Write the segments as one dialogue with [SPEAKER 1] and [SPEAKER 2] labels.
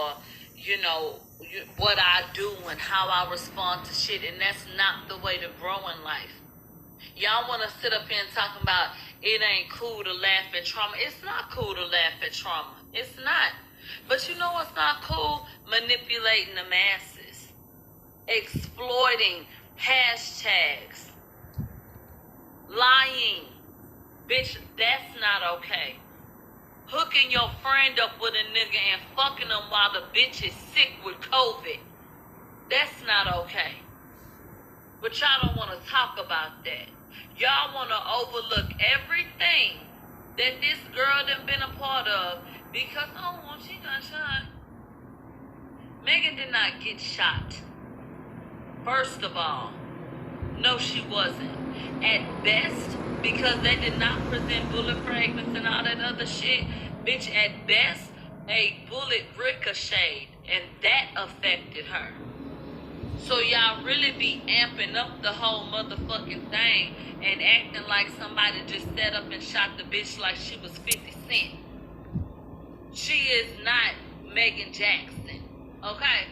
[SPEAKER 1] or, you know, what I do and how I respond to shit. And that's not the way to grow in life. Y'all want to sit up here and talk about it ain't cool to laugh at trauma. It's not cool to laugh at trauma. It's not. But you know what's not cool? Manipulating the masses. Exploiting hashtags. Lying. Bitch, that's not okay. Hooking your friend up with a nigga and fucking them while the bitch is sick with COVID. That's not okay. But y'all don't want to talk about that. Y'all want to overlook everything that this girl done been a part of because, oh, well, she got shot. Megan did not get shot. First of all, no, she wasn't. At best, because they did not present bullet fragments and all that other shit, bitch, at best, a bullet ricocheted, and that affected her. So y'all really be amping up the whole motherfucking thing and acting like somebody just sat up and shot the bitch like she was 50 Cent. She is not Megan Jackson, okay?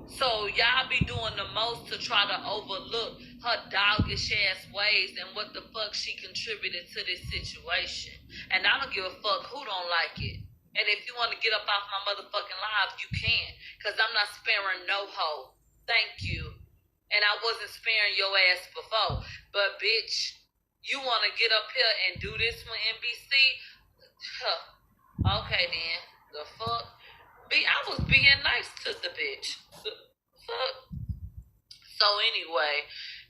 [SPEAKER 1] So y'all be doing the most to try to overlook her doggish ass ways and what the fuck she contributed to this situation. And I don't give a fuck who don't like it. And if you want to get up off my motherfucking live, you can. Because I'm not sparing no hoe. Thank you. And I wasn't sparing your ass before. But bitch, you want to get up here and do this with NBC? Huh. Okay then. The fuck? I was being nice to the bitch. Fuck. So anyway,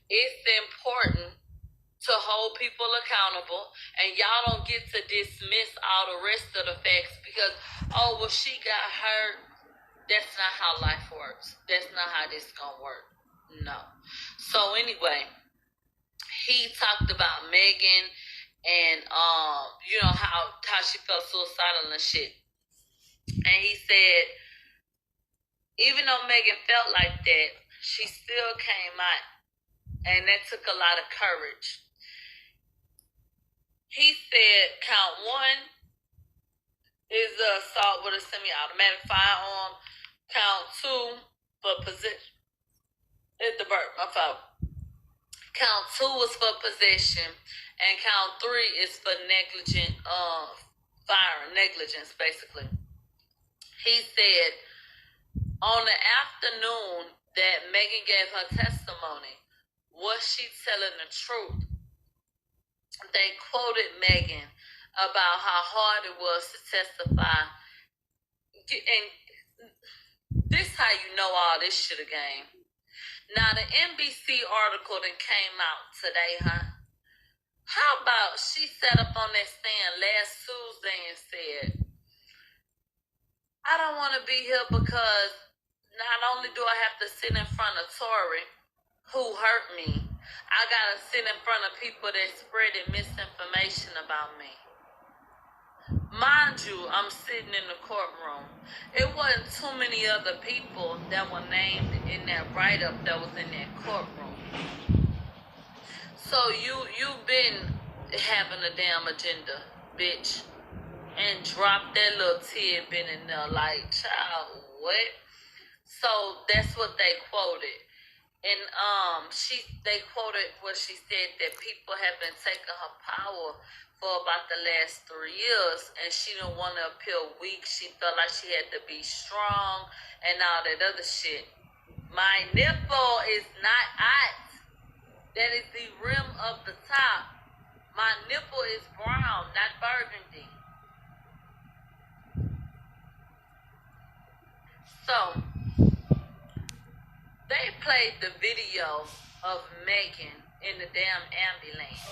[SPEAKER 1] it's important to hold people accountable, and y'all don't get to dismiss all the rest of the facts because, oh, well, she got hurt. That's not how life works. That's not how this gonna work. No. So anyway, he talked about Megan and you know how she felt suicidal and shit. And he said, even though Megan felt like that, she still came out. And that took a lot of courage. He said, count one is assault with a semi-automatic firearm. Count two for possession. It's the burp, my fault. Count two is for possession. And count three is for negligent firing. Negligence, basically. He said, on the afternoon that Megan gave her testimony, was she telling the truth? They quoted Megan about how hard it was to testify. And this how you know all this shit again. Now, the NBC article that came out today, huh? How about she sat up on that stand last Tuesday and said, I don't want to be here because not only do I have to sit in front of Torey, who hurt me, I gotta sit in front of people that spreading misinformation about me. Mind you, I'm sitting in the courtroom. It wasn't too many other people that were named in that write-up that was in that courtroom. So you've been having a damn agenda, bitch. And drop that little tidbit in there like, child, what? So that's what they quoted. And they quoted what she said, that people have been taking her power for about the last 3 years, and she didn't want to appear weak. She felt like she had to be strong and all that other shit. My nipple is not hot. That is the rim of the top. My nipple is brown, not burgundy. So they played the video of Megan in the damn ambulance.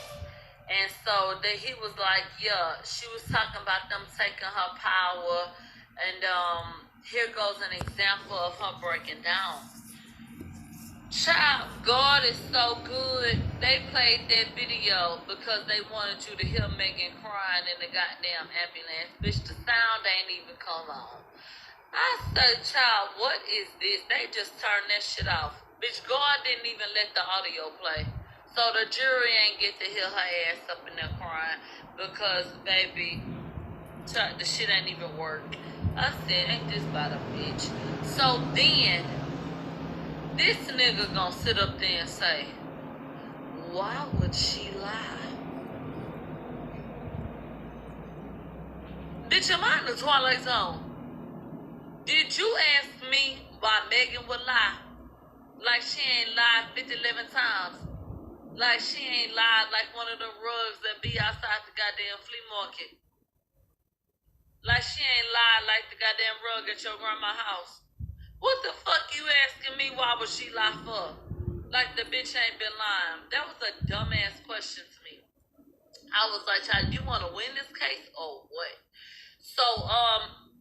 [SPEAKER 1] And so he was like, yeah, she was talking about them taking her power. And here goes an example of her breaking down. Child, God is so good. They played that video because they wanted you to hear Megan crying in the goddamn ambulance. Bitch, the sound ain't even come on. I said, child, what is this? They just turned that shit off. Bitch, God didn't even let the audio play. So the jury ain't get to hear her ass up in there crying because, baby, the shit ain't even work. I said, ain't this about a bitch? So then, this nigga gonna sit up there and say, why would she lie? Bitch, am I in the Twilight Zone? Did you ask me why Megan would lie? Like she ain't lied 11 times. Like she ain't lied like one of the rugs that be outside the goddamn flea market. Like she ain't lied like the goddamn rug at your grandma's house. What the fuck you asking me why would she lie for? Like the bitch ain't been lying. That was a dumbass question to me. I was like, child, you want to win this case or what? So,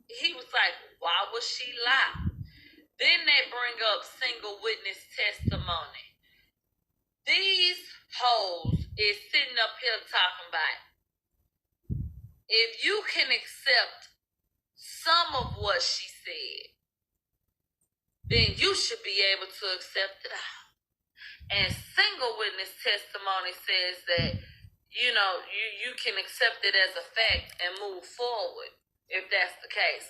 [SPEAKER 1] he was like, why would she lie? Then they bring up single witness testimony. These hoes is sitting up here talking about, if you can accept some of what she said, then you should be able to accept it all. And single witness testimony says that, you know, you can accept it as a fact and move forward if that's the case.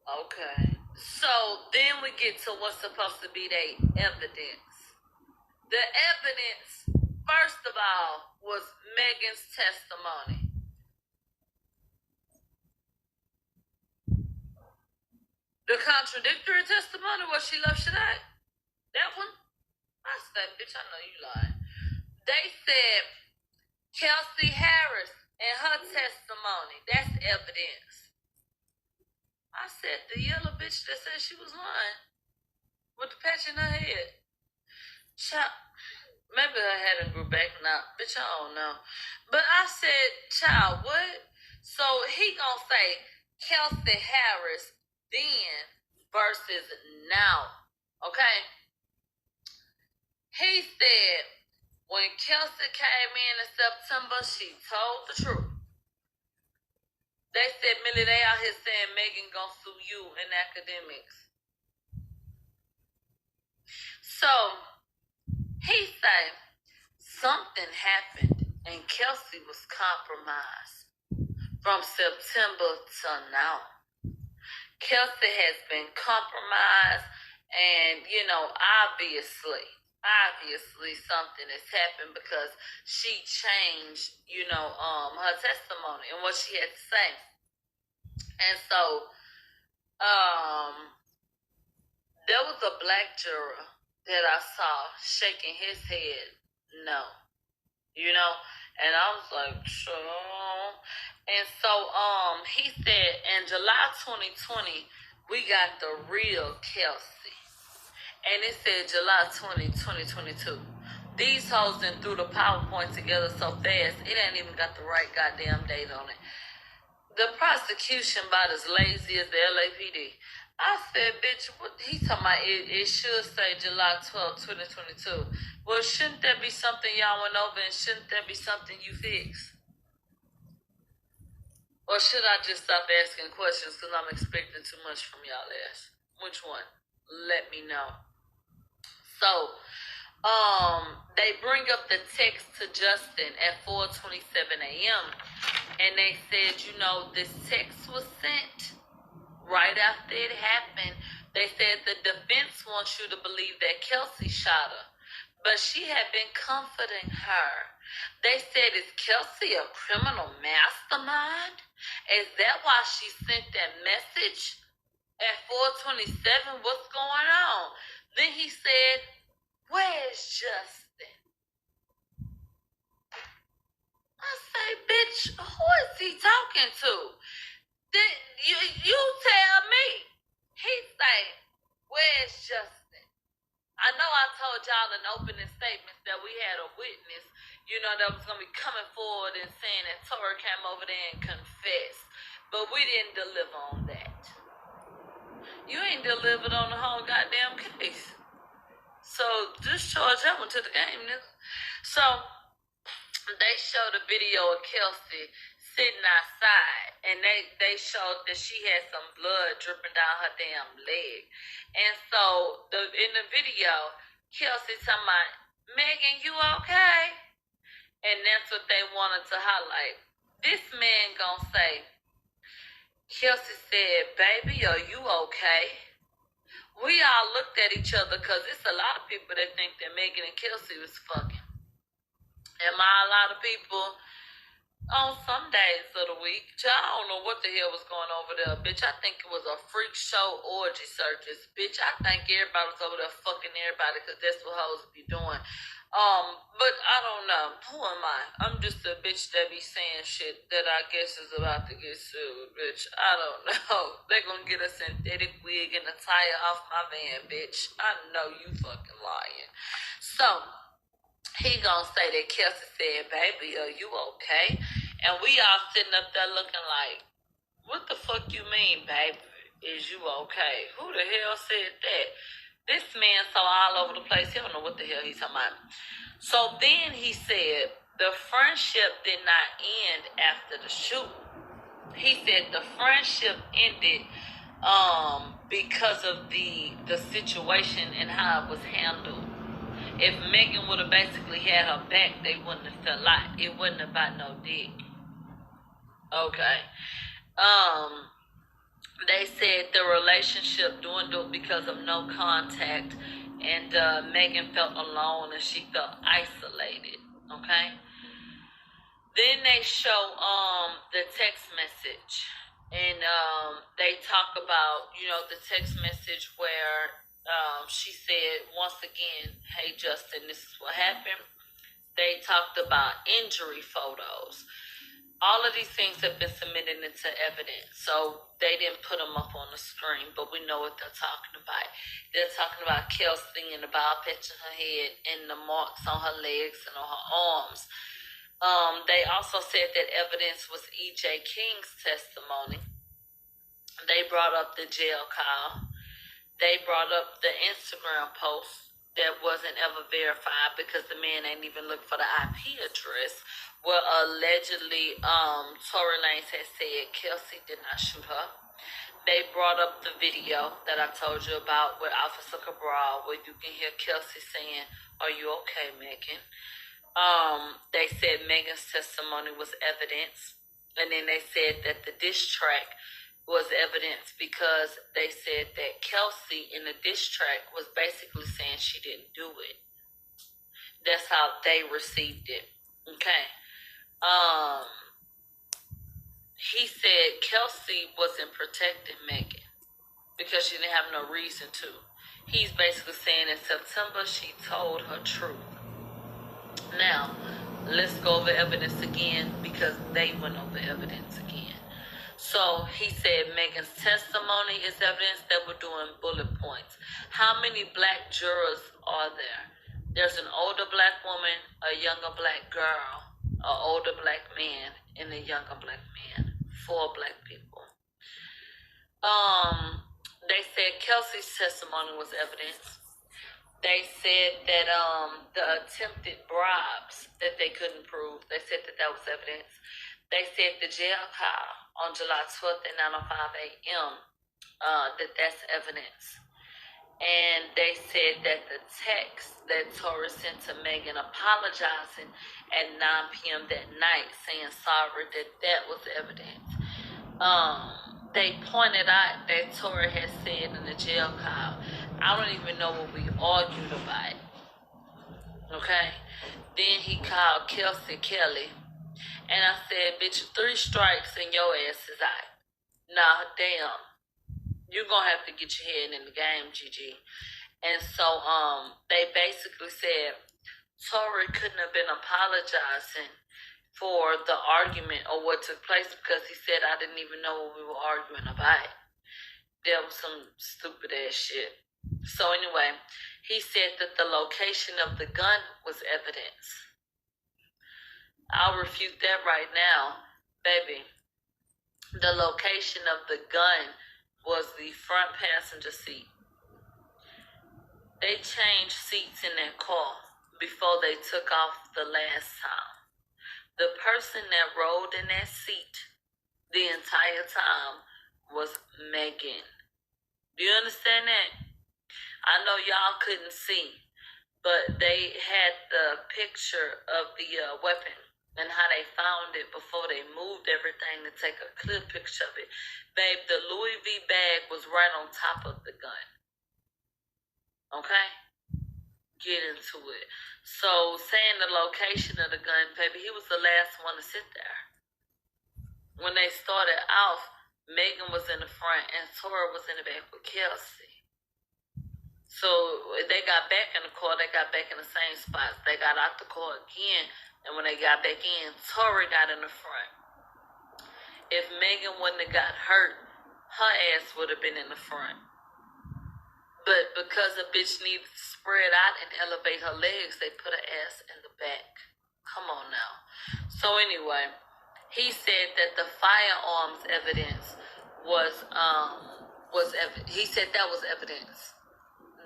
[SPEAKER 1] Okay. So then we get to what's supposed to be their evidence. The evidence, first of all, was Megan's testimony. The contradictory testimony, what she left shit out. That one? I said, bitch, I know you lied. They said Kelsey Harris and her testimony, that's evidence. I said, the yellow bitch that said she was lying with the patch in her head. Child, maybe her head grew back now. Bitch, I don't know. But I said, child, what? So he gonna say Kelsey Harris then versus now. Okay? He said when Kelsey came in September, she told the truth. They said, Millie, they out here saying Megan gonna sue you in academics. So, he said something happened and Kelsey was compromised from September to now. Kelsey has been compromised and, you know, obviously something has happened because she changed, you know, her testimony and what she had to say. And so, there was a black juror that I saw shaking his head, no, you know, and I was like, sure. And so, he said in July 2020, we got the real Kelsey. And it said July 20, 2022. These hoes done threw the PowerPoint together so fast, it ain't even got the right goddamn date on it. The prosecution about as lazy as the LAPD. I said, bitch, what he talking about? It should say July 12, 2022. Well, shouldn't that be something y'all went over and shouldn't that be something you fixed? Or should I just stop asking questions because I'm expecting too much from y'all ass? Which one? Let me know. So, they bring up the text to Justin at 4:27 a.m. and they said, you know, this text was sent right after it happened. They said the defense wants you to believe that Kelsey shot her, but she had been comforting her. They said, is Kelsey a criminal mastermind? Is that why she sent that message at 4:27? What's going on? Then he said, where's Justin? I say, bitch, who is he talking to? Then you tell me. He say, where's Justin? I know I told y'all in opening statements that we had a witness, you know, that was going to be coming forward and saying that Torey came over there and confessed. But we didn't deliver on that. You ain't delivered on the whole goddamn case. So just charge that one to the game, nigga. So they showed a video of Kelsey sitting outside, and they showed that she had some blood dripping down her damn leg. And so in the video, Kelsey talking about, Megan, you okay? And that's what they wanted to highlight. This man gonna say, Kelsey said, baby, are you okay? We all looked at each other because it's a lot of people that think that Megan and Kelsey was fucking. Am I a lot of people? On some days of the week, I don't know what the hell was going over there, bitch. I think it was a freak show orgy circus, bitch. I think everybody was over there fucking everybody because that's what hoes be doing. But I don't know. Who am I? I'm just a bitch that be saying shit that I guess is about to get sued, bitch. I don't know. They gonna get a synthetic wig and a tire off my van, bitch. I know you fucking lying. So he gonna say that Kelsey said, baby, are you okay? And we all sitting up there looking like, what the fuck you mean, baby? Is you okay? Who the hell said that? This man so all over the place, he don't know what the hell he's talking about. So then he said, the friendship did not end after the shoot. He said the friendship ended because of the situation and how it was handled. If Megan would have basically had her back, they wouldn't have felt like it wasn't about no dick. Okay. They said the relationship dwindled because of no contact, and Megan felt alone and she felt isolated. Okay. Then they show the text message, and they talk about, you know, the text message where she said, once again, hey, Justin, this is what happened. They talked about injury photos. All of these things have been submitted into evidence, so they didn't put them up on the screen, but we know what they're talking about. They're talking about Kelsey and the ball patch on her head and the marks on her legs and on her arms. They also said that evidence was E.J. King's testimony. They brought up the jail call. They brought up the Instagram post that wasn't ever verified because the man ain't even looked for the IP address. Well, allegedly, Torey had said Kelsey did not shoot her. They brought up the video that I told you about with Officer Cabral, where you can hear Kelsey saying, are you okay, Megan? They said Megan's testimony was evidence. And then they said that the diss track was evidence because they said that Kelsey in the diss track was basically saying she didn't do it. That's how they received it. Okay. He said Kelsey wasn't protecting Megan because she didn't have no reason to. He's basically saying in September she told her truth. Now, let's go over evidence again because they went over evidence again. So he said Megan's testimony is evidence that we're doing bullet points. How many black jurors are there? There's an older black woman, a younger black girl, an older black man, and a younger black man. 4 black people. They said Kelsey's testimony was evidence. They said that the attempted bribes that they couldn't prove, they said that was evidence. They said the jail call on July 12th at 9:05 a.m., that's evidence. And they said that the text that Torey sent to Megan apologizing at 9 p.m. that night, saying sorry, that was evidence. They pointed out that Torey had said in the jail call, I don't even know what we argued about. Okay? Then he called Kelsey Kelly. And I said, bitch, 3 strikes and your ass is out. Nah, damn. You're going to have to get your head in the game, Gigi. And so they basically said Torey couldn't have been apologizing for the argument or what took place because he said, I didn't even know what we were arguing about. That was some stupid ass shit. So anyway, he said that the location of the gun was evidence. I'll refute that right now, baby. The location of the gun was the front passenger seat. They changed seats in that car before they took off the last time. The person that rode in that seat the entire time was Megan. Do you understand that? I know y'all couldn't see, but they had the picture of the weapon. and how they found it before they moved everything to take a clear picture of it. Babe, the Louis V bag was right on top of the gun. Okay? Get into it. So, saying the location of the gun, baby, he was the last one to sit there. When they started off, Megan was in the front and Torey was in the back with Kelsey. So they got back in the car, they got back in the same spots. They got out the car again, and when they got back in, Torey got in the front. If Megan wouldn't have got hurt, her ass would have been in the front. But because the bitch needed to spread out and elevate her legs, they put her ass in the back. Come on now. So anyway, he said that the firearms evidence he said that was evidence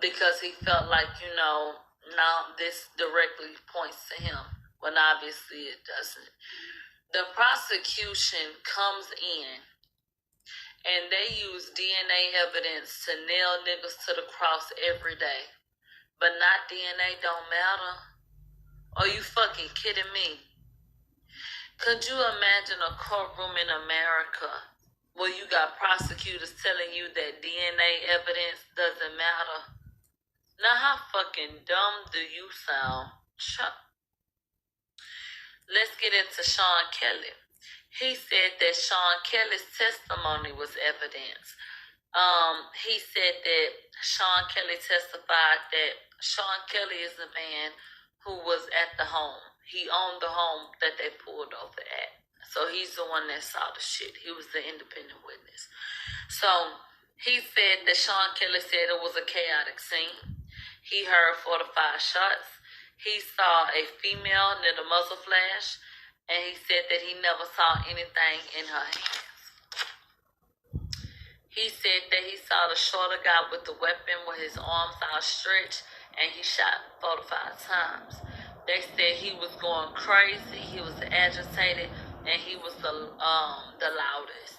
[SPEAKER 1] because he felt like, now this directly points to him, when obviously it doesn't. The prosecution comes in and they use DNA evidence to nail niggas to the cross every day. But not DNA don't matter. Are you fucking kidding me? Could you imagine a courtroom in America where you got prosecutors telling you that DNA evidence doesn't matter? Now how fucking dumb do you sound? Let's get into Sean Kelly. He said that Sean Kelly's testimony was evidence. He said that Sean Kelly testified that Sean Kelly is the man who was at the home. He owned the home that they pulled over at. So he's the one that saw the shit. He was the independent witness. So he said that Sean Kelly said it was a chaotic scene. He heard 4 to 5 shots. He saw a female near the muzzle flash. And he said that he never saw anything in her hands. He said that he saw the shorter guy with the weapon with his arms outstretched. And he shot 4 to 5 times. They said he was going crazy. He was agitated. And he was the loudest.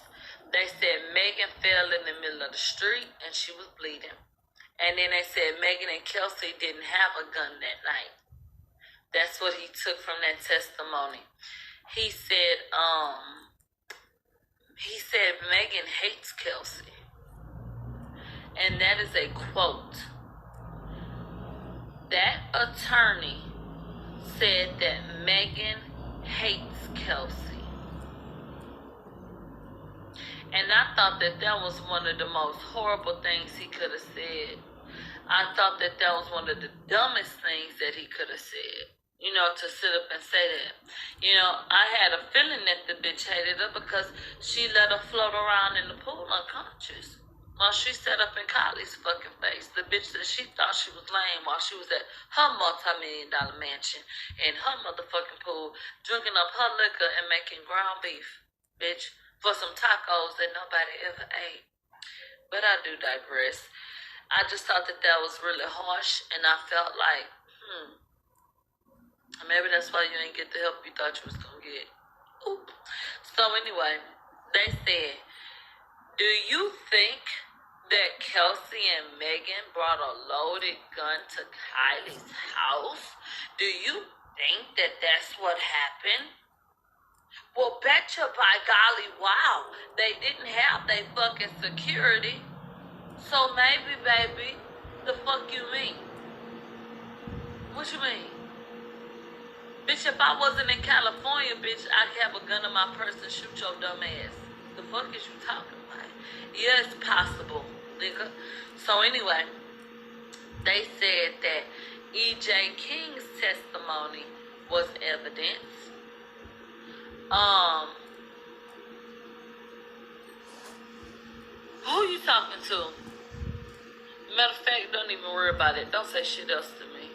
[SPEAKER 1] They said Megan fell in the middle of the street and she was bleeding. And then they said Megan and Kelsey didn't have a gun that night. That's what he took from that testimony. He said Megan hates Kelsey. And that is a quote. That attorney said that Megan hates Kelsey. And I thought that was one of the most horrible things he could have said. I thought that was one of the dumbest things that he could have said. To sit up and say that. I had a feeling that the bitch hated her because she let her float around in the pool unconscious. While she sat up in Kylie's fucking face. The bitch that she thought she was lame while she was at her multi-million-dollar mansion in her motherfucking pool, drinking up her liquor and making ground beef, bitch, for some tacos that nobody ever ate. But I do digress. I just thought that was really harsh, and I felt like, maybe that's why you ain't get the help you thought you was gonna get. Oop. So anyway, they said, do you think that Kelsey and Megan brought a loaded gun to Kylie's house? Do you think that that's what happened? Well, betcha by golly, wow, they didn't have their fucking security. So maybe, baby, the fuck you mean? What you mean? Bitch, if I wasn't in California, bitch, I'd have a gun in my purse and shoot your dumb ass. The fuck is you talking about? Yeah, it's possible, nigga. So anyway, they said that E.J. King's testimony was evidence. Who you talking to? Matter of fact, don't even worry about it. Don't say shit else to me.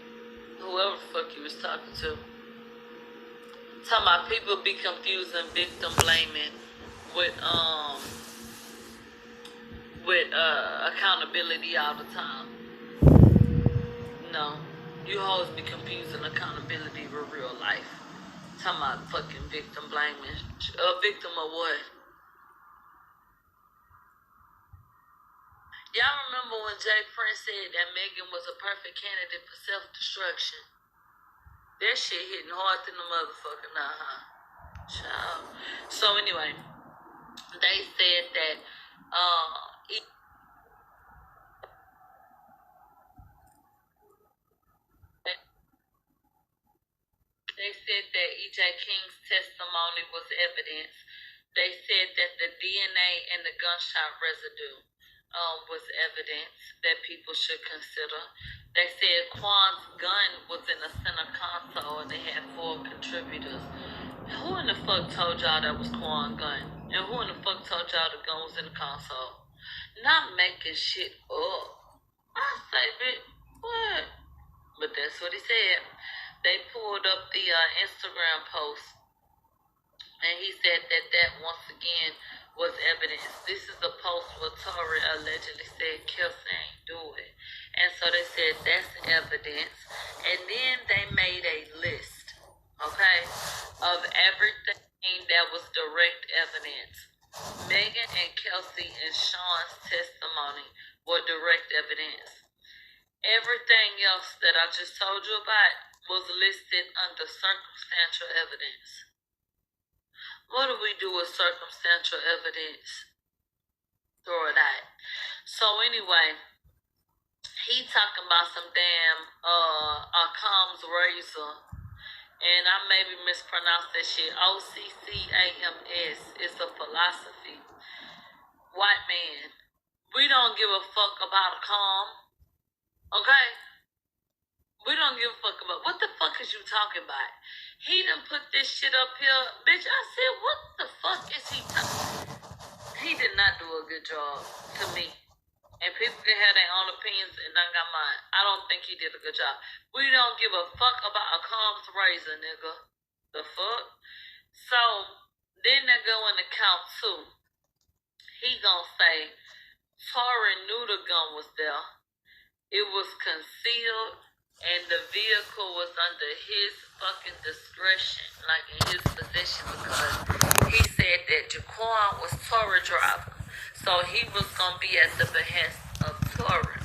[SPEAKER 1] Whoever the fuck you was talking to. Talking about people be confusing victim blaming with accountability all the time. No. You always be confusing accountability with real life. Talking about fucking victim blaming. A victim of what? Y'all remember when Jay Prince said that Megan was a perfect candidate for self-destruction? That shit hitting hard than the motherfucker now, huh? Child. So anyway, they said that they said that E.J. King's testimony was evidence. They said that the DNA and the gunshot residue was evidence that people should consider. They said Quan's gun was in the center console and they had 4 contributors. Who in the fuck told y'all that was Quan's gun? And who in the fuck told y'all the gun was in the console? Not making shit up. I say, bitch, what? But that's what he said. They pulled up the Instagram post, and he said that once again was evidence. This is a post where Torey allegedly said Kelsey ain't do it. And so they said that's evidence. And then they made a list, okay, of everything that was direct evidence. Megan and Kelsey and Sean's testimony were direct evidence. Everything else that I just told you about was listed under circumstantial evidence. What do we do with circumstantial evidence? Throw it out. So anyway, he talking about some damn Com's razor. And I maybe mispronounced that shit. OCCAMS is a philosophy. White man. We don't give a fuck about a calm. Okay? We don't give a fuck about. What the fuck is you talking about? He done put this shit up here. Bitch, I said, what the fuck is he talking? He did not do a good job to me. And people can have their own opinions and I got mine. I don't think he did a good job. We don't give a fuck about a Combs razor, nigga. The fuck? So, then they go into count 2. He gonna say, Torey knew the gun was there. It was concealed. And the vehicle was under his fucking discretion, like in his possession, because he said that Jaquan was Torey driver. So he was going to be at the behest of Torey.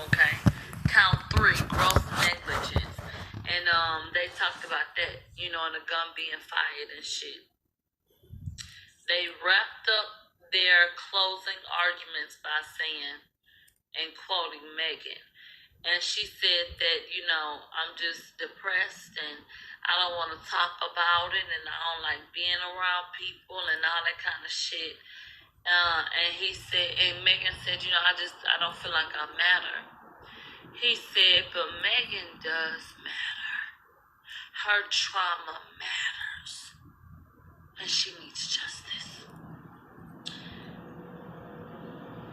[SPEAKER 1] Okay? Count 3, gross negligence. And they talked about that, you know, and the gun being fired and shit. They wrapped up their closing arguments by saying, and quoting Megan, and she said that, you know, I'm just depressed and I don't want to talk about it and I don't like being around people and all that kind of shit. And he said, and Megan said, you know, I don't feel like I matter. He said, but Megan does matter. Her trauma matters. And she needs justice.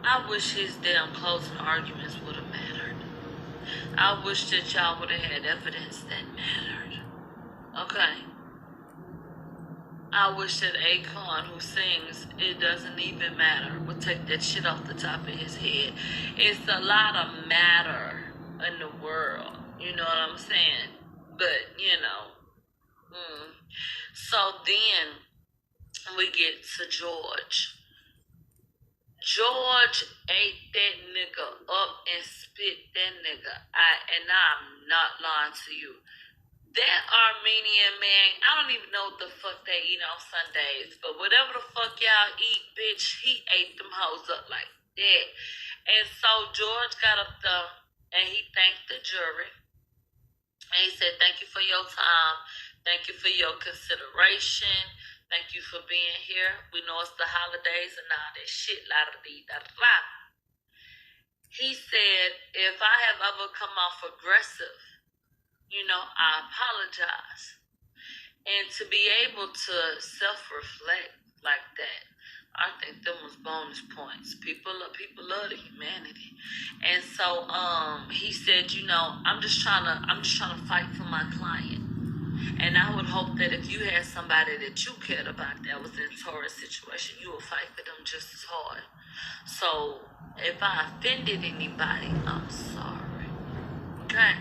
[SPEAKER 1] I wish his damn closing arguments would have mattered. I wish that y'all would have had evidence that mattered. Okay? I wish that Akon, who sings It Doesn't Even Matter, would take that shit off the top of his head. It's a lot of matter in the world. You know what I'm saying? But, you know. So then we get to George. George ate that nigga up and spit that nigga out, and I'm not lying to you. That Armenian man, I don't even know what the fuck they eat on Sundays, but whatever the fuck y'all eat, bitch, he ate them hoes up like that. And so George got up there, and he thanked the jury. And he said, thank you for your time. Thank you for your consideration. Thank you for being here. We know it's the holidays and all that shit. La-da-dee-da-da-da. He said, if I have ever come off aggressive, you know, I apologize. And to be able to self-reflect like that, I think them was bonus points. People love the humanity. And so he said, you know, I'm just trying to fight for my client. And I would hope that if you had somebody that you cared about that was in Torey's situation, you would fight for them just as hard. So if I offended anybody, I'm sorry. Okay?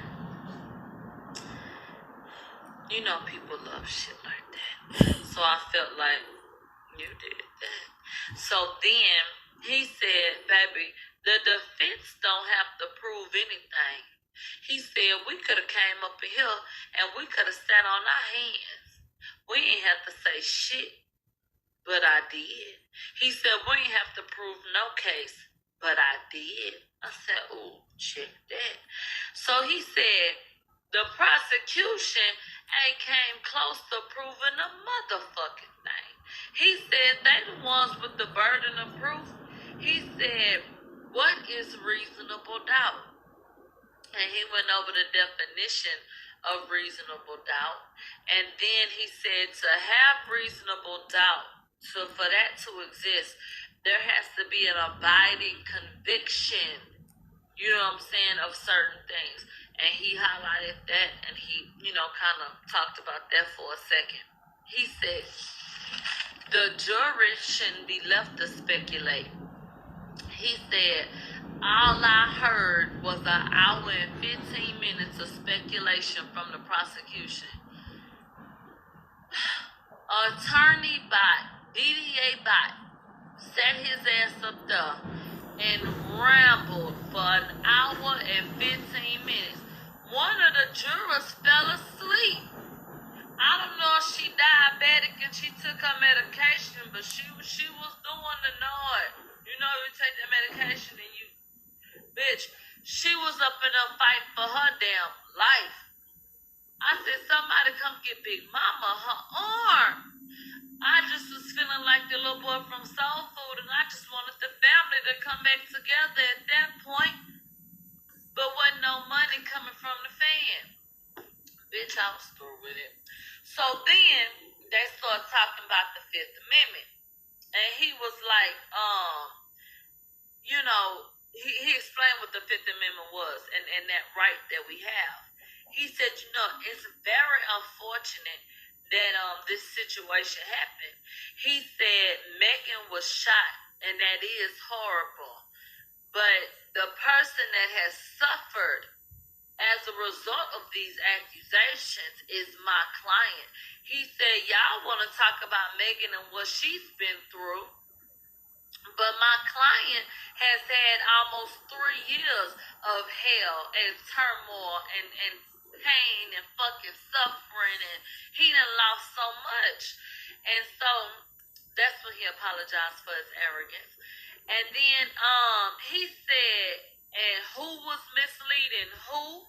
[SPEAKER 1] You know people love shit like that. So I felt like you did that. So then he said, baby, the defense don't have to prove anything. He said, we could have came up in here and we could have sat on our hands. We ain't have to say shit, but I did. He said, we ain't have to prove no case, but I did. I said, ooh, check that. So he said, the prosecution ain't came close to proving a motherfucking thing. He said, they the ones with the burden of proof. He said, what is reasonable doubt? And he went over the definition of reasonable doubt. And then he said, to have reasonable doubt, for that to exist, there has to be an abiding conviction, you know what I'm saying, of certain things. And he highlighted that, and he, kind of talked about that for a second. He said, the jury shouldn't be left to speculate. He said, all I heard was an hour and 15 minutes of speculation from the prosecution. Attorney Bot, DDA Bot, sat his ass up there and rambled for an hour and 15 minutes. One of the jurors fell asleep. I don't know if she diabetic and she took her medication, but she was doing the nod. You know, you take that medication and you, bitch, she was up in a fight for her damn life. I said, somebody come get Big Mama her arm. I just was feeling like the little boy from Soul Food, and I just wanted the family to come back together at that point. But wasn't no money coming from the fan. Bitch, I was through with it. So then they started talking about the Fifth Amendment. And he was like, he explained what the Fifth Amendment was and that right that we have. He said, it's very unfortunate that this situation happened. He said Megan was shot, and that is horrible. But the person that has suffered as a result of these accusations is my client. He said, y'all want to talk about Megan and what she's been through, but my client has had almost 3 years of hell and turmoil and pain and fucking suffering, and he done lost so much. And so that's when he apologized for his arrogance. And then he said, and who was misleading who?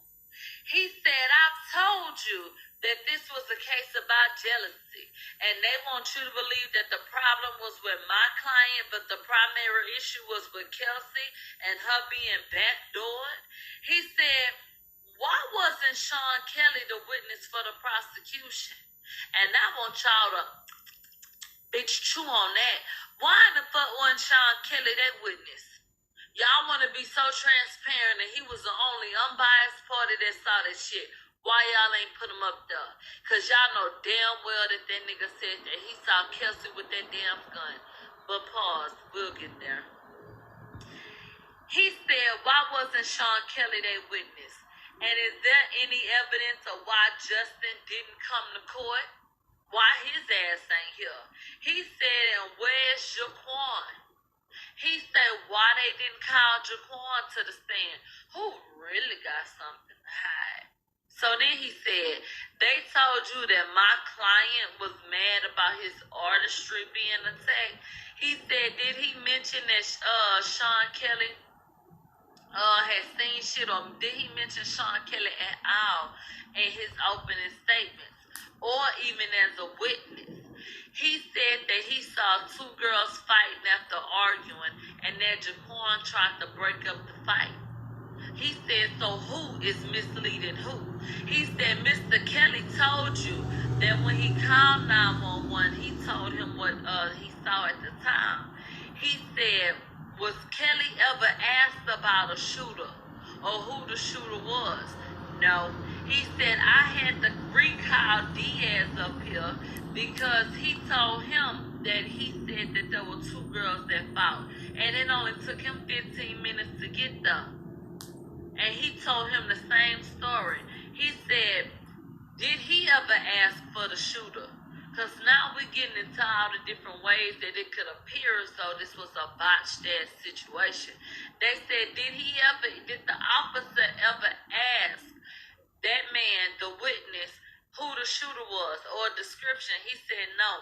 [SPEAKER 1] He said, I've told you that this was a case about jealousy, and they want you to believe that the problem was with my client, but the primary issue was with Kelsey and her being backdoored. He said, why wasn't Sean Kelly the witness for the prosecution? And I want y'all to bitch chew on that. Why in the fuck wasn't Sean Kelly that witness? Y'all want to be so transparent and he was the only unbiased party that saw this shit. Why y'all ain't put him up there? Because y'all know damn well that nigga said that he saw Kelsey with that damn gun. But pause, we'll get there. He said, why wasn't Sean Kelly that witness? And is there any evidence of why Justin didn't come to court? Why his ass ain't here? He said, and where's Jaquan? He said, why they didn't call Jaquan to the stand? Who really got something to hide? So then he said, they told you that my client was mad about his artistry being attacked. He said, did he mention that Sean Kelly had seen shit, or did he mention Sean Kelly at all in his opening statements, or even as a witness? He said that he saw 2 girls fighting after arguing, and that Jaquan tried to break up the fight. He said, so who is misleading who? He said, Mr. Kelly told you that when he called 911, he told him what he saw at the time. He said, was Kelly ever asked about a shooter or who the shooter was? No. He said, I had to recall Diaz up here because he told him that he said that there were 2 girls that fought. And it only took him 15 minutes to get there. And he told him the same story. He said, did he ever ask for the shooter? Because now we're getting into all the different ways that it could appear as though this was a botched ass situation. They said, did the officer ever ask that man, the witness, who the shooter was or a description? He said no.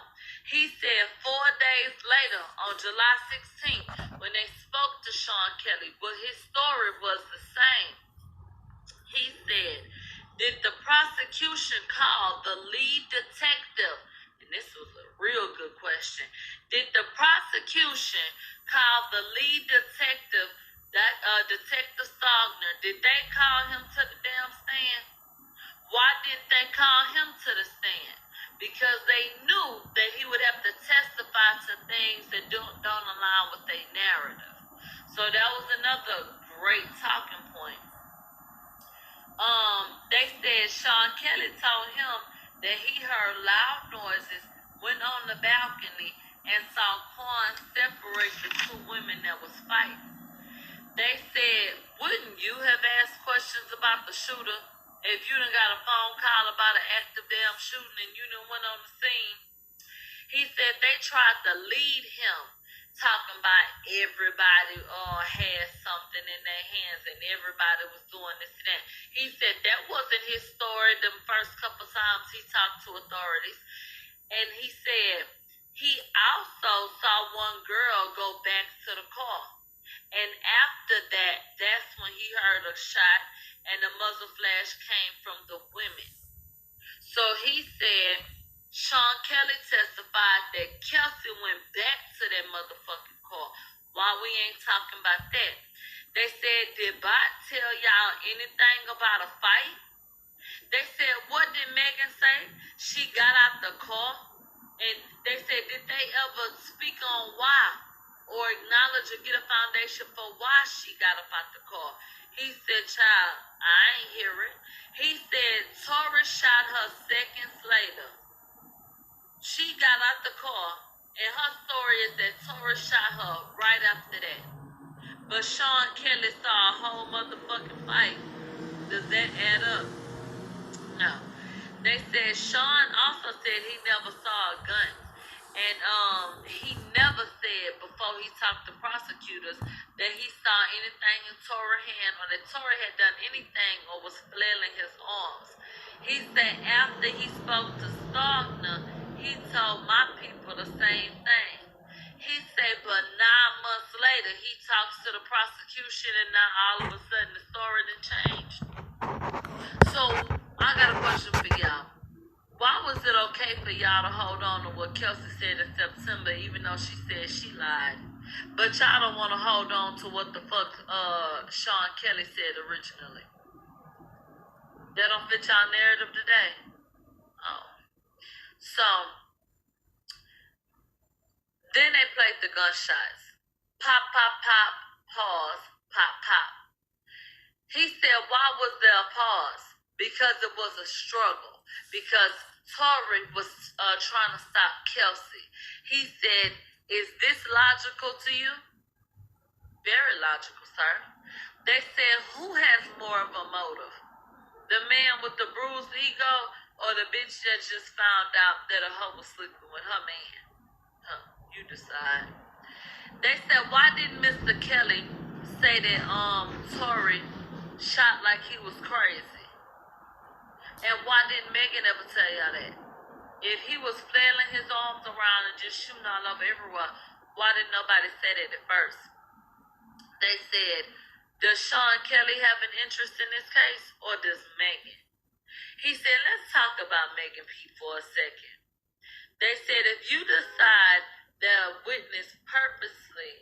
[SPEAKER 1] He said 4 days later, on July 16th, when they spoke to Sean Kelly, but his story was the same. He said, did the prosecution call the lead detective? And this was a real good question. Did the prosecution call the lead detective, Detective Stogner? Did they call him to the damn stand? Why didn't they call him to the stand? Because they knew that he would have to testify to things that don't align with their narrative. So that was another great talking point. They said Sean Kelly told him that he heard loud noises, went on the balcony, and saw Quan separate the two women that was fighting. They said, wouldn't you have asked questions about the shooter if you done got a phone call about an active damn shooting and you done went on the scene? He said they tried to lead him, talking about everybody had something in their hands and everybody was doing this and that. He said that wasn't his story the first couple times he talked to authorities. And he said he also saw one girl go back to the car. And after that, that's when he heard a shot and the muzzle flash came from the women. So he said Sean Kelly testified that Kelsey went back to that motherfucking car. Why we ain't talking about that? They said, did Bot tell y'all anything about a fight? They said, what did Megan say? She got out the car. And they said, did they ever speak on why? Or acknowledge or get a foundation for why she got up out the car? He said, child, I ain't hear it. He said, Torey shot her seconds later. She got out the car, and her story is that Torey shot her right after that. But Sean Kelly saw a whole motherfucking fight. Does that add up? No. They said Sean also said he never saw a gun. And he never said before he talked to prosecutors that he saw anything in Torey's hand or that Torey had done anything or was flailing his arms. He said after he spoke to Stogner, he told my people the same thing. He said, but 9 months later, he talks to the prosecution and now all of a sudden the story done changed. So, I got a question for y'all. Why was it okay for y'all to hold on to what Kelsey said in September, even though she said she lied? But y'all don't want to hold on to what the fuck Sean Kelly said originally. That don't fit y'all narrative today. Oh. So, then they played the gunshots. Pop, pop, pop, pause, pop, pop. He said, why was there a pause? Because it was a struggle. Because Torey was trying to stop Kelsey. He said, is this logical to you? Very logical, sir. They said, who has more of a motive? The man with the bruised ego or the bitch that just found out that a hoe was sleeping with her man? You decide. They said, why didn't Mr. Kelly say that Torey shot like he was crazy? And why didn't Megan ever tell y'all that? If he was flailing his arms around and just shooting all over everywhere, why didn't nobody say that at first? They said, does Sean Kelly have an interest in this case or does Megan? He said, let's talk about Megan P for a second. They said, if you decide that a witness purposely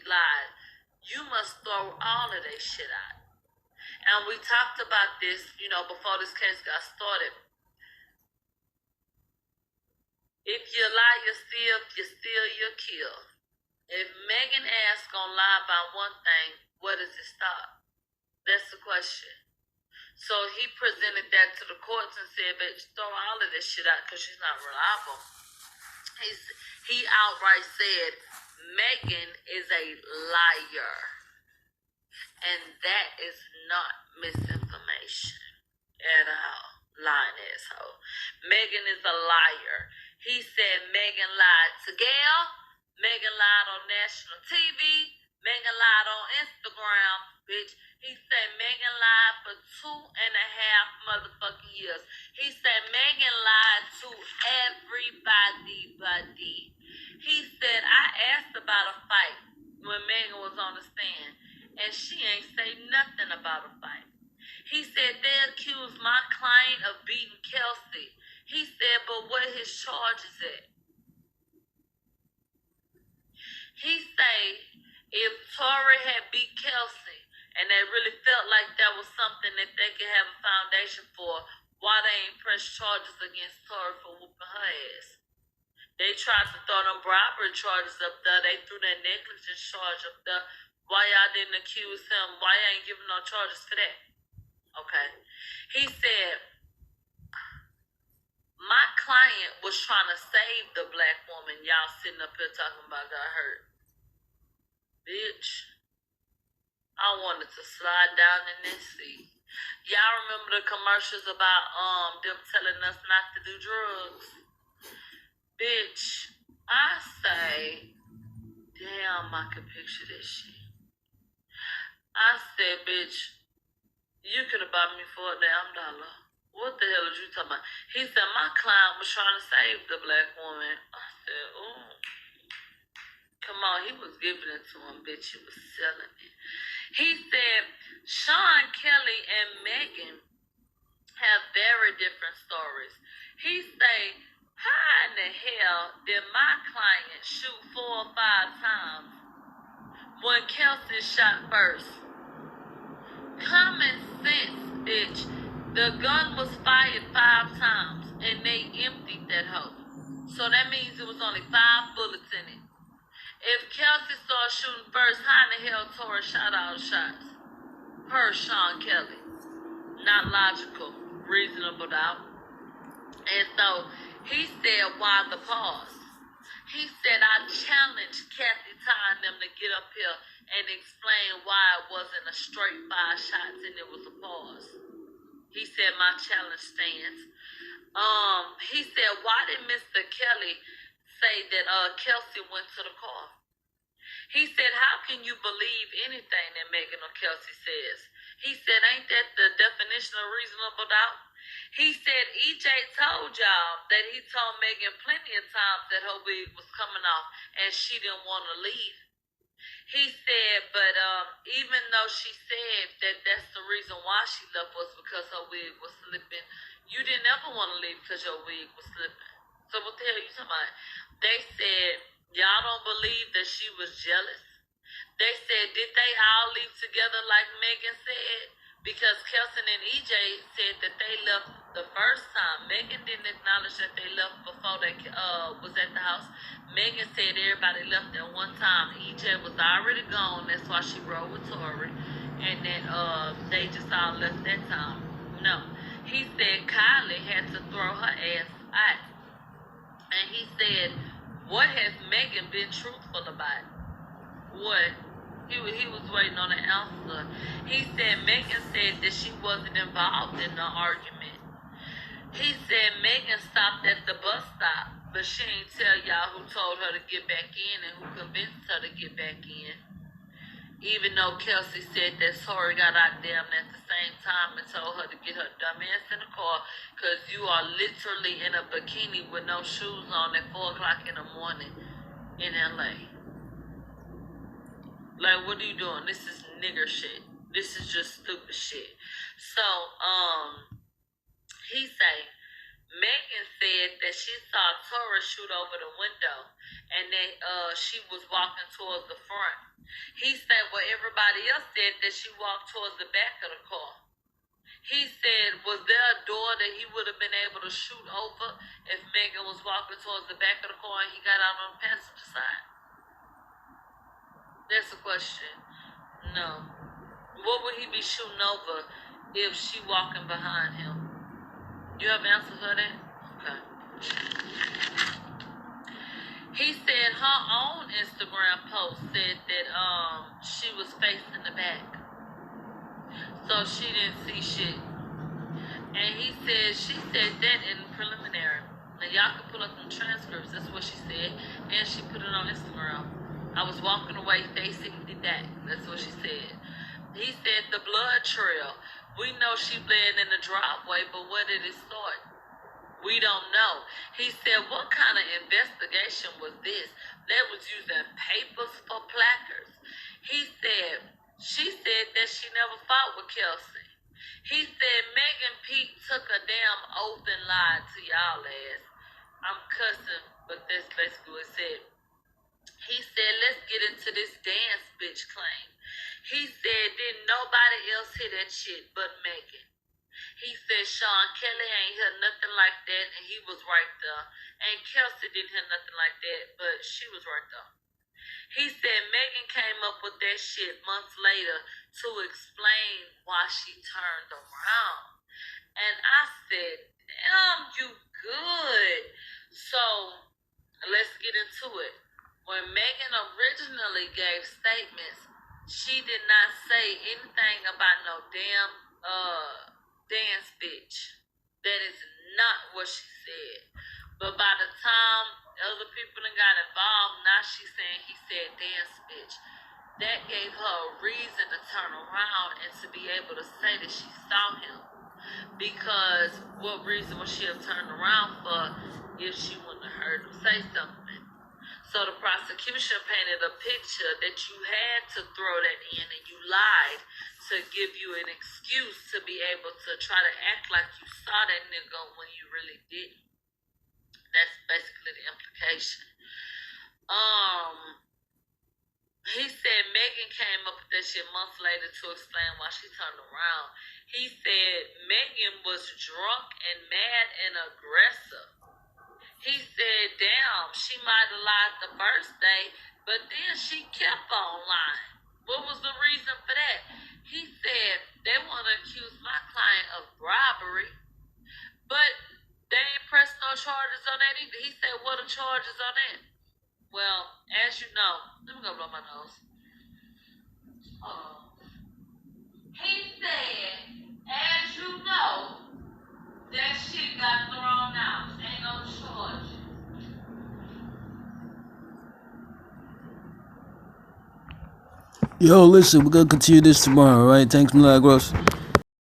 [SPEAKER 1] lied, you must throw all of that shit out. And we talked about this, before this case got started. If you lie, you steal. If you steal, you kill. If Megan Ass gonna lie about one thing, where does it stop? That's the question. So he presented that to the courts and said, bitch, throw all of this shit out because she's not reliable. He outright said, Megan is a liar. And that is not misinformation at all. Lying asshole. Megan is a liar. He said Megan lied to Gail. Megan lied on national TV. Megan lied on Instagram, bitch. He said Megan lied for 2.5 motherfucking years. He said Megan lied to everybody buddy. He said, I asked about a fight when Megan was on the stand, and she ain't say nothing about a fight. He said they accused my client of beating Kelsey. He said, but where his charges at? He say if Torey had beat Kelsey and they really felt like that was something that they could have a foundation for, why they ain't press charges against Torey for whooping her ass? They tried to throw them bribery charges up there. They threw that negligence charge up there. Why y'all didn't accuse him? Why y'all ain't giving no charges for that? Okay. He said, my client was trying to save the black woman y'all sitting up here talking about got hurt. Bitch, I wanted to slide down in this seat. Y'all remember the commercials about them telling us not to do drugs? Bitch, I say, damn, I can picture this shit. I said, bitch, you could have bought me for $1 damn. What the hell is you talking about? He said, my client was trying to save the black woman. I said, ooh. Come on, he was giving it to him, bitch. He was selling it. He said, Sean Kelly and Megan have very different stories. He say, how in the hell did my client shoot 4 or 5 times when Kelsey shot first? Common sense, bitch. The gun was fired 5 times and they emptied that hoe. So that means it was only 5 bullets in it. If Kelsey started shooting first, how in the hell Torey shot all the shots? Per Sean Kelly. Not logical. Reasonable doubt. And so he said, why the pause? He said, I challenged Kathy Ty and them to get up here and explain why it wasn't a straight 5 shots and it was a pause. He said, my challenge stands. He said, why did Mr. Kelly say that Kelsey went to the car? He said, how can you believe anything that Megan or Kelsey says? He said, ain't that the definition of reasonable doubt? He said, EJ told y'all that he told Megan plenty of times that her wig was coming off and she didn't want to leave. He said, but even though she said that that's the reason why she left was because her wig was slipping, you didn't ever want to leave because your wig was slipping. So what the hell are you talking about? They said, y'all don't believe that she was jealous? They said, did they all leave together like Megan said? Because Kelsey and EJ said that they left the first time. Megan didn't acknowledge that they left before they was at the house. Megan said everybody left at one time. EJ was already gone. That's why she rode with Torey. And then they just all left that time. No. He said Kylie had to throw her ass out. And he said, what has Megan been truthful about? What? He was waiting on an answer. He said Megan said that she wasn't involved in the argument. He said Megan stopped at the bus stop, but she ain't tell y'all who told her to get back in and who convinced her to get back in. Even though Kelsey said that Torey got out damn at the same time and told her to get her dumb ass in the car because you are literally in a bikini with no shoes on at 4 o'clock in the morning in LA. Like, what are you doing? This is nigger shit. This is just stupid shit. So, he say, Megan said that she saw Torey shoot over the window and that she was walking towards the front. He said, well, everybody else said that she walked towards the back of the car. He said, was there a door that he would have been able to shoot over if Megan was walking towards the back of the car and he got out on the passenger side? That's the question. No. What would he be shooting over if she walking behind him? You have an answer for that? Okay. He said her own Instagram post said that she was facing the back. So she didn't see shit. And he said she said that in preliminary. Now y'all can pull up some transcripts. That's what she said. And she put it on Instagram. I was walking away facing the back. That's what she said. He said the blood trail. We know she bled in the driveway, but where did it start? We don't know. He said, what kind of investigation was this? They was using papers for placards. He said, she said that she never fought with Kelsey. He said Megan Pete took a damn oath and lied to y'all ass. I'm cussing, but that's basically what it said. He said, let's get into this dance bitch claim. He said, didn't nobody else hear that shit but Megan. He said Sean Kelly ain't heard nothing like that, and he was right there. And Kelsey didn't hear nothing like that, but she was right there. He said Megan came up with that shit months later to explain why she turned around. And I said, damn, you good. So, let's get into it. When Megan originally gave statements, she did not say anything about no damn dance bitch. That is not what she said. But by the time other people done got involved, now she's saying he said dance bitch. That gave her a reason to turn around and to be able to say that she saw him. Because what reason would she have turned around for if she wouldn't have heard him say something? So the prosecution painted a picture that you had to throw that in, and you lied to give you an excuse to be able to try to act like you saw that nigga when you really didn't. That's basically the implication. He said Megan came up with that shit months later to explain why she turned around. He said Megan was drunk and mad and aggressive. He said, damn, she might have lied the first day, but then she kept on lying. What was the reason for that? He said they want to accuse my client of robbery, but they ain't pressed no charges on that either. He said, what are charges on that? Well, as you know, let me go blow my nose. He said, as you know, that shit got thrown out. Ain't no charge.
[SPEAKER 2] Yo, listen, we're gonna continue this tomorrow, right? Thanks, milagros.